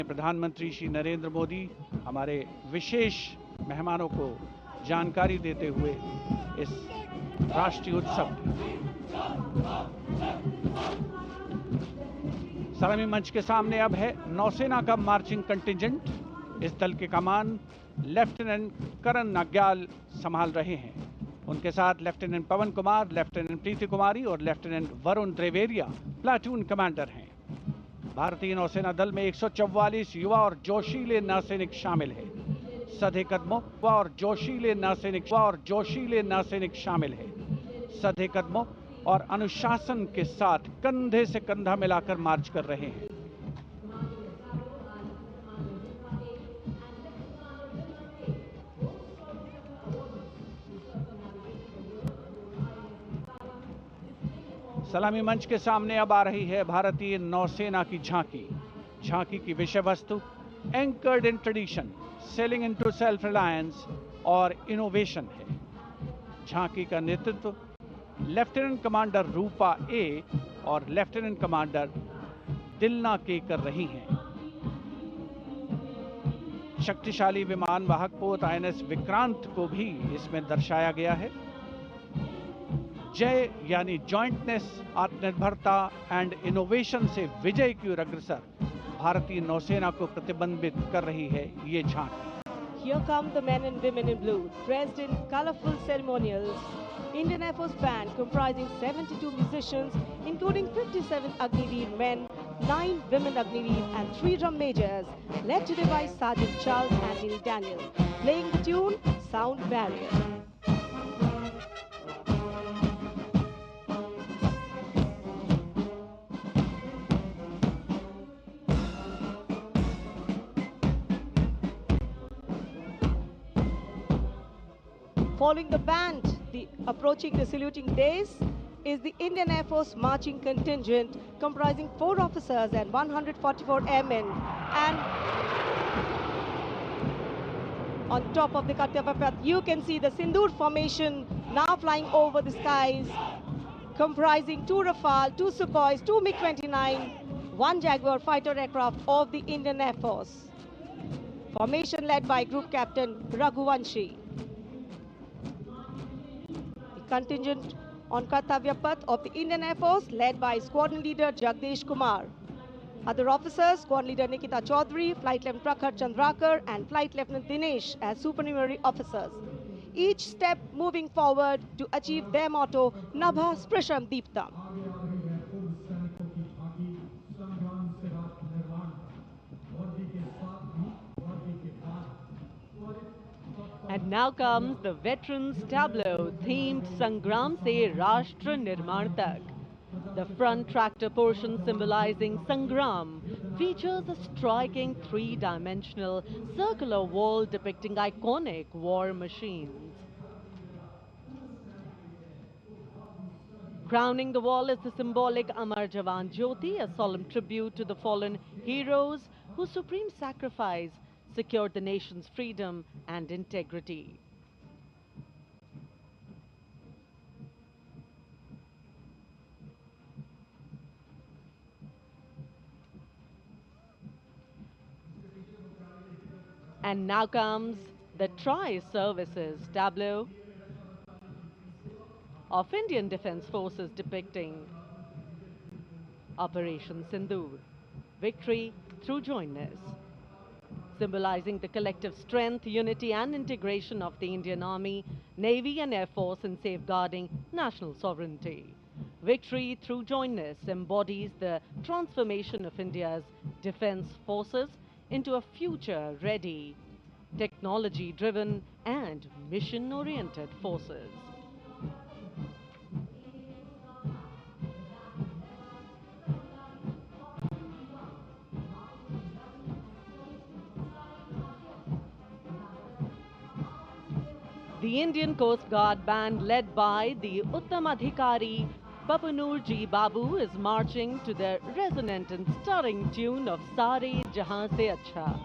प्रधानमंत्री श्री नरेंद्र मोदी हमारे विशेष मेहमानों को जानकारी देते हुए इस राष्ट्रीय उत्सव की सलामी मंच के सामने अब है नौसेना का मार्चिंग कंटिजेंट। इस दल के कमान लेफ्टिनेंट करण नाग्याल संभाल रहे हैं। उनके साथ लेफ्टिनेंट पवन कुमार, लेफ्टिनेंट प्रीति कुमारी और लेफ्टिनेंट वरुण द्रेवेरिया प्लाटून कमांडर हैं। भारतीय नौसेना दल में 144 युवा और जोशीले नौसैनिक शामिल हैं। सधे कदमों शामिल हैं। सधे कदमों और अनुशासन के साथ कंधे से कंधा मिलाकर मार्च कर रहे हैं। सलामी मंच के सामने अब आ रही है भारतीय नौसेना की झांकी। झांकी की विषय वस्तु anchored in tradition, sailing into self reliance और इनोवेशन है। झांकी का नेतृत्व लेफ्टिनेंट कमांडर रूपा ए और लेफ्टिनेंट कमांडर दिलना के कर रही हैं। शक्तिशाली विमान वाहक पोत आईएनएस विक्रांत को भी इसमें दर्शाया गया है। जय यानी जॉइंटनेस, आत्मनिर्भरता एंड इनोवेशन से विजय की ओर अग्रसर भारतीय नौसेना को प्रतिबिंबित कर रही है ये झांकी। Here come the men and women in blue, dressed in colorful ceremonials. Indian Air Force band comprising 72 musicians, including 57 Agniveer men, 9 women Agniveer and 3 drum majors, led today by Sergeant Charles and Neil Daniel, playing the tune Sound Barrier. Following the band, approaching the saluting days is the Indian Air Force marching contingent comprising 4 officers and 144 airmen. And on top of the Kartavya Path, you can see the Sindoor formation now flying over the skies, comprising 2 Rafale, 2 Sukhois, 2 MiG-29, 1 Jaguar fighter aircraft of the Indian Air Force. Formation led by Group Captain Raghuvanshi. Contingent on Kartavya Path of the Indian Air Force led by Squadron Leader Jagdish Kumar. Other officers, Squadron Leader Nikita Chaudhary, Flight Lieutenant Prakhar Chandrakar and Flight Lieutenant Dinesh as supernumerary officers. Each step moving forward to achieve their motto, Nabha Sprisham Deeptam. And now comes the Veterans Tableau themed Sangram Se Rashtra Nirman Tak. The front tractor portion symbolizing Sangram features a striking 3-dimensional circular wall depicting iconic war machines. Crowning the wall is the symbolic Amar Jawan Jyoti, a solemn tribute to the fallen heroes whose supreme sacrifice secured the nation's freedom and integrity. And now comes the Tri-Services tableau of Indian Defence Forces depicting Operation Sindoor, victory through jointness, symbolizing the collective strength, unity and integration of the Indian Army, Navy and Air Force in safeguarding national sovereignty. Victory through jointness embodies the transformation of India's defense forces into a future-ready, technology-driven and mission-oriented forces. The Indian Coast Guard band led by the Uttam Adhikari Papanur Ji Babu is marching to the resonant and stirring tune of Sare Jahan Se Acha.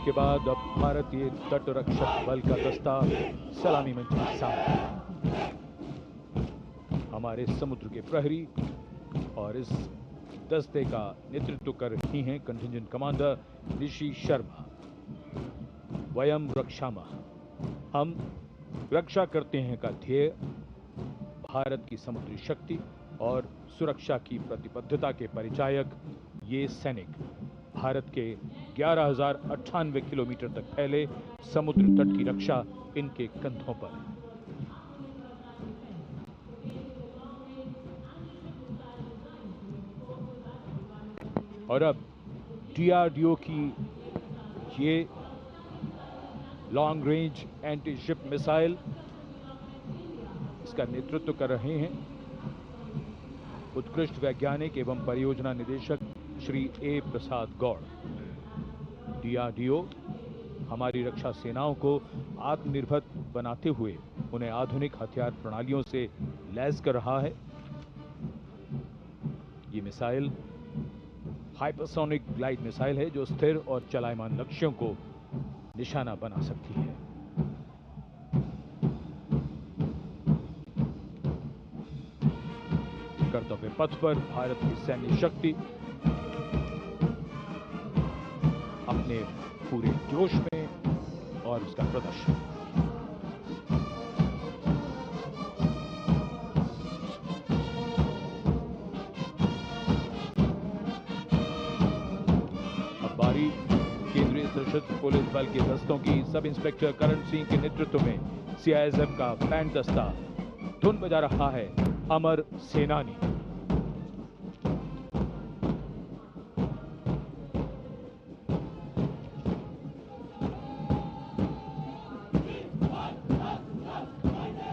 Parade के बाद अब भारतीय तट रक्षक बल का दस्ता सलामी मंच के सामने। हमारे समुद्र के प्रहरी और इस दस्ते का नेतृत्व कर रही हैं कंटिंजेंट कमांडर निशी शर्मा। वयम रक्षामः, हम रक्षा करते हैं का ध्येय भारत की समुद्री शक्ति और सुरक्षा की प्रतिबद्धता के परिचायक ये सैनिक भारत के 11,098 किलोमीटर तक फैले समुद्र तट की रक्षा इनके कंधों पर है। और अब DRDO की ये long range anti ship missile, इसका नेतृत्व कर रहे हैं उत्कृष्ट वैज्ञानिक एवं परियोजना निदेशक Shri A. Prasad Gaur. DRDO हमारी रक्षा सेनाओं को आत्मनिर्भर बनाते हुए उन्हें आधुनिक हथियार प्रणालियों से लैस कर रहा है। ये मिसाइल हाइपरसोनिक ग्लाइड मिसाइल है जो स्थिर और चलायमान लक्ष्यों को निशाना बना सकती है। कर्तव्य पथ पर भारत की सैन्य शक्ति अपने पूरे जोश में और उसका प्रदर्शन। अब बारी केंद्रीय सशस्त्र पुलिस बल के दस्तों की सब इंस्पेक्टर करण सिंह के नेतृत्व में CISF का बैंड दस्ता धुन बजा रहा है अमर सेनानी।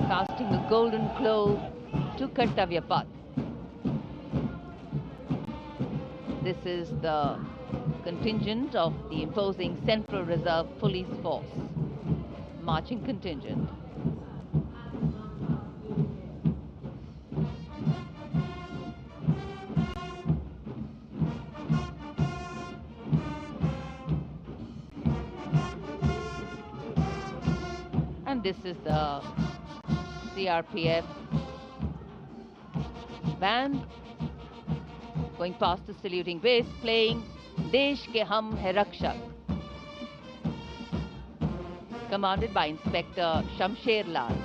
Casting a golden glow to Kartavya Path. This is the contingent of the imposing Central Reserve Police Force, marching contingent. And this is the CRPF band going past the saluting base, playing Desh Ke Hum Hai Rakshak, commanded by Inspector Shamsher Lal.